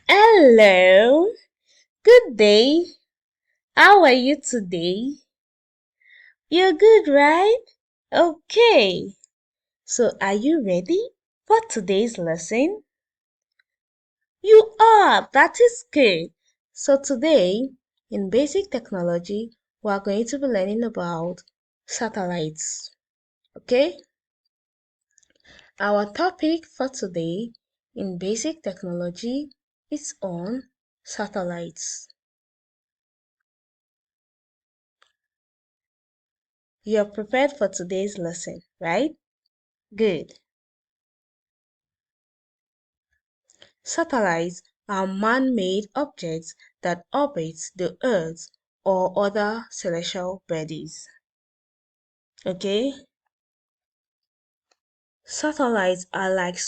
Hello, good day. How are you today? You're good, right? Okay. So, are you ready for today's lesson? You are. That is good. So, today in basic technology, we are going to be learning about satellites. Okay? Our topic for today in basic technology is on satellites. You're prepared for today's lesson, right? Good. Satellites are man-made objects that orbit the Earth or other celestial bodies. Okay? Satellites are like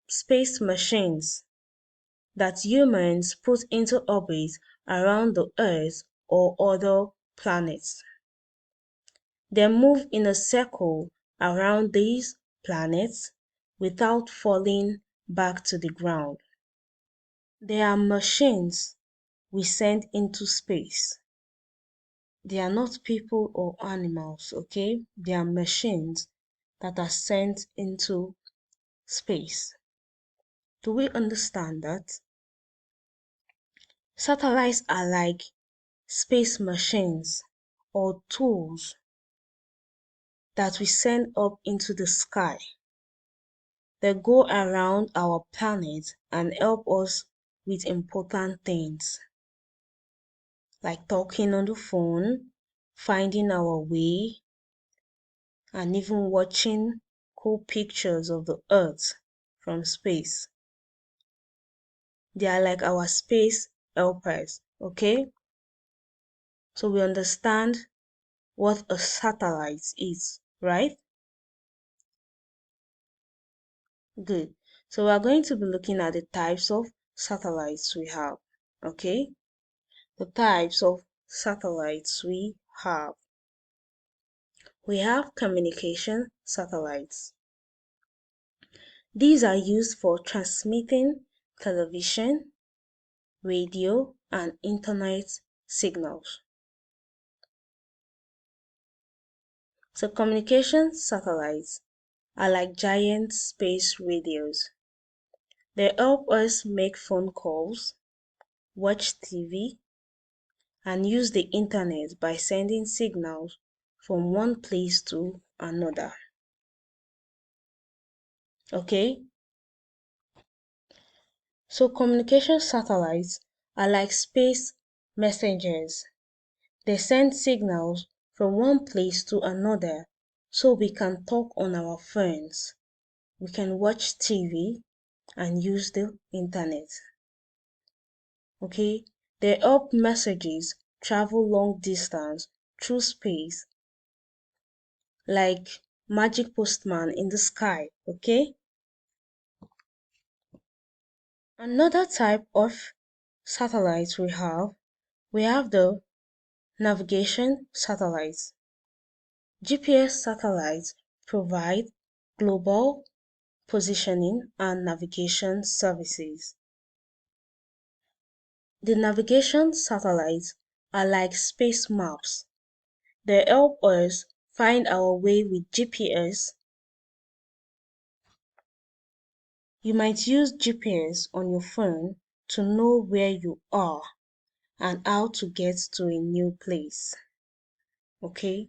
space machines that humans put into orbit around the Earth or other planets. They move in a circle around these planets without falling back to the ground. They are machines we send into space. They are not people or animals, okay? They are machines that are sent into space. Do we understand that? Satellites are like space machines or tools that we send up into the sky. They go around our planet and help us with important things like talking on the phone, finding our way, and even watching cool pictures of the Earth from space. They are like our space helpers, okay? So we understand what a satellite is, right? Good. So we are going to be looking at the types of satellites we have, okay? The types of satellites we have. We have communication satellites. These are used for transmitting television, radio, and internet signals. So communication satellites are like giant space radios. They help us make phone calls, watch TV, and use the internet by sending signals from one place to another. Okay? So communication satellites are like space messengers. They send signals from one place to another so we can talk on our phones, we can watch TV, and use the internet. Okay? They help messages travel long distance through space like magic postman in the sky. Okay? Another type of satellites we have the navigation satellites. GPS satellites provide global positioning and navigation services. The navigation satellites are like space maps. They help us find our way with GPS. You might use GPS on your phone to know where you are and how to get to a new place. Okay?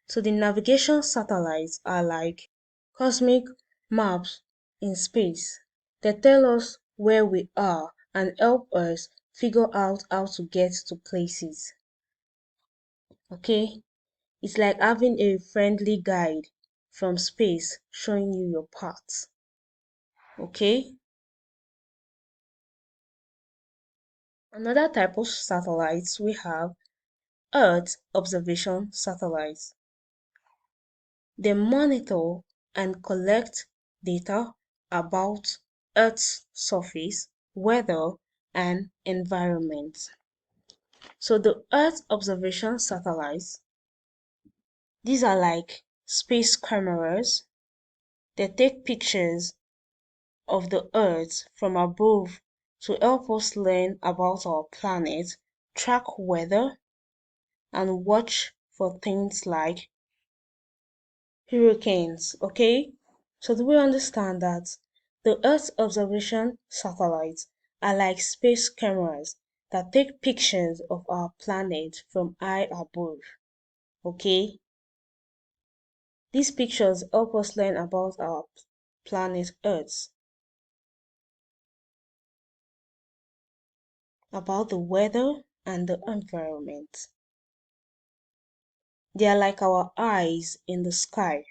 So the navigation satellites are like cosmic maps in space. They tell us where we are and help us figure out how to get to places. Okay? It's like having a friendly guide from space showing you your path. Okay? Another type of satellites we have Earth observation satellites. They monitor and collect data about Earth's surface, weather, and environment. So the Earth observation satellites, these are like space cameras. They take pictures of the Earth from above to help us learn about our planet, track weather, and watch for things like hurricanes. Okay? So, do we understand that the Earth observation satellites are like space cameras that take pictures of our planet from high above? Okay? These pictures help us learn about our planet Earth, about the weather and the environment. They are like our eyes in the sky,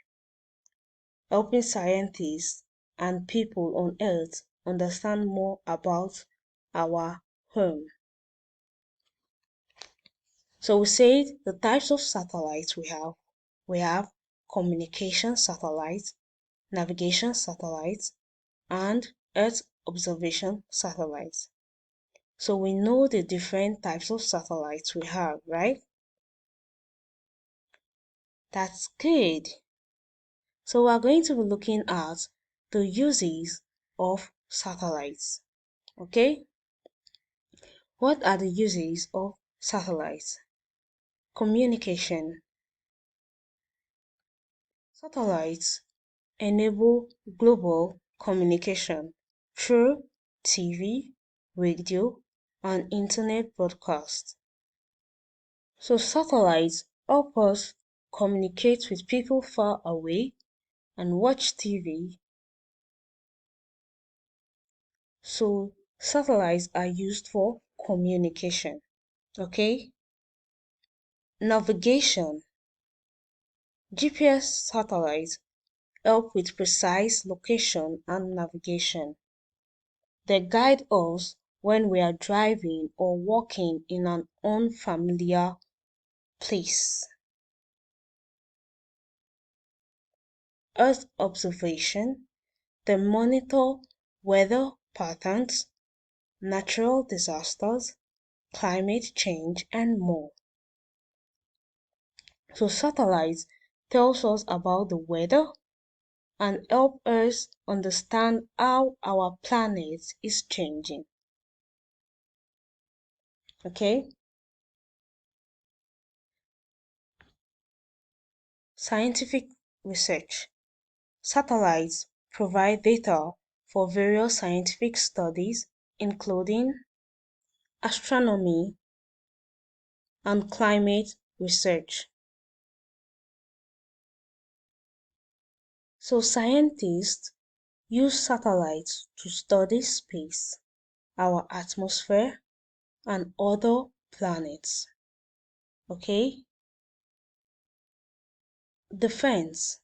helping scientists and people on Earth understand more about our home. So we said the types of satellites we have. We have communication satellites, navigation satellites, and Earth observation satellites. So we know the different types of satellites we have, right? That's good. So we're going to be looking at the uses of satellites. Okay? What are the uses of satellites? Communication. Satellites enable global communication through TV, radio, and internet broadcast. So satellites help us communicate with people far away and watch TV. So satellites are used for communication. Okay? Navigation. GPS satellites help with precise location and navigation. They guide us when we are driving or walking in an unfamiliar place. Earth observation. They monitor weather patterns, natural disasters, climate change, and more. So satellites tells us about the weather and help us understand how our planet is changing. Okay? Scientific research. Satellites provide data for various scientific studies, including astronomy and climate research. So scientists use satellites to study space, our atmosphere, and other planets. Okay? Defense.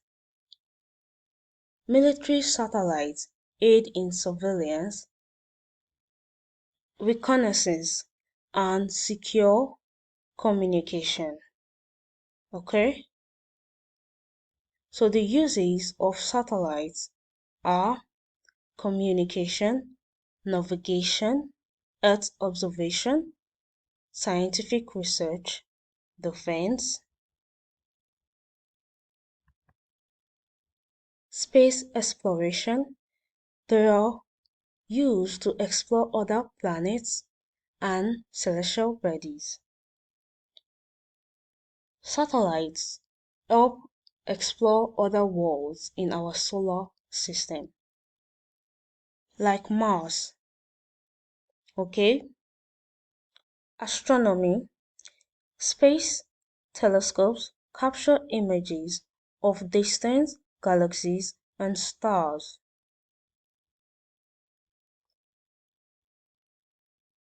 Military satellites aid in surveillance, reconnaissance, and secure communication. Okay? So the uses of satellites are communication, navigation, Earth observation, scientific research, defense, space exploration. They are used to explore other planets and celestial bodies. Satellites help explore other worlds in our solar system, like Mars. Okay? Astronomy. Space telescopes capture images of distant galaxies and stars.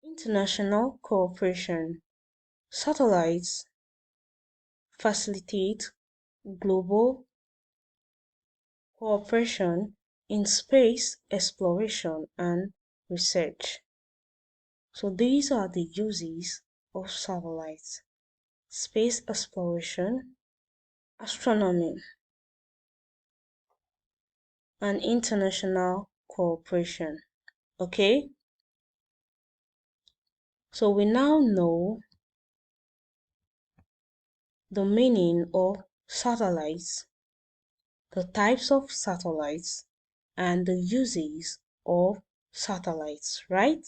International cooperation. Satellites facilitate global cooperation in space exploration and research. So these are the uses of satellites: space exploration, astronomy, and international cooperation. Okay? So we now know the meaning of satellites, the types of satellites, and the uses of satellites, right?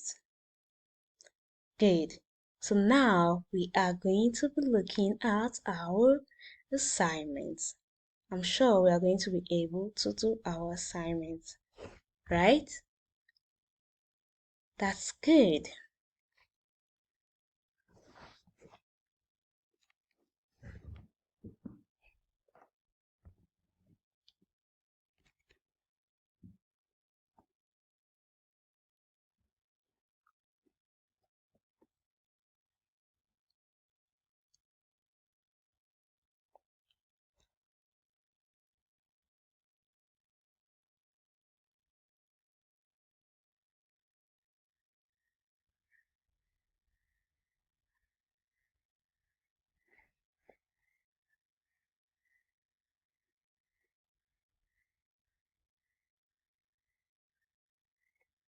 Good. So now we are going to be looking at our assignments. I'm sure we are going to be able to do our assignments, right? That's good.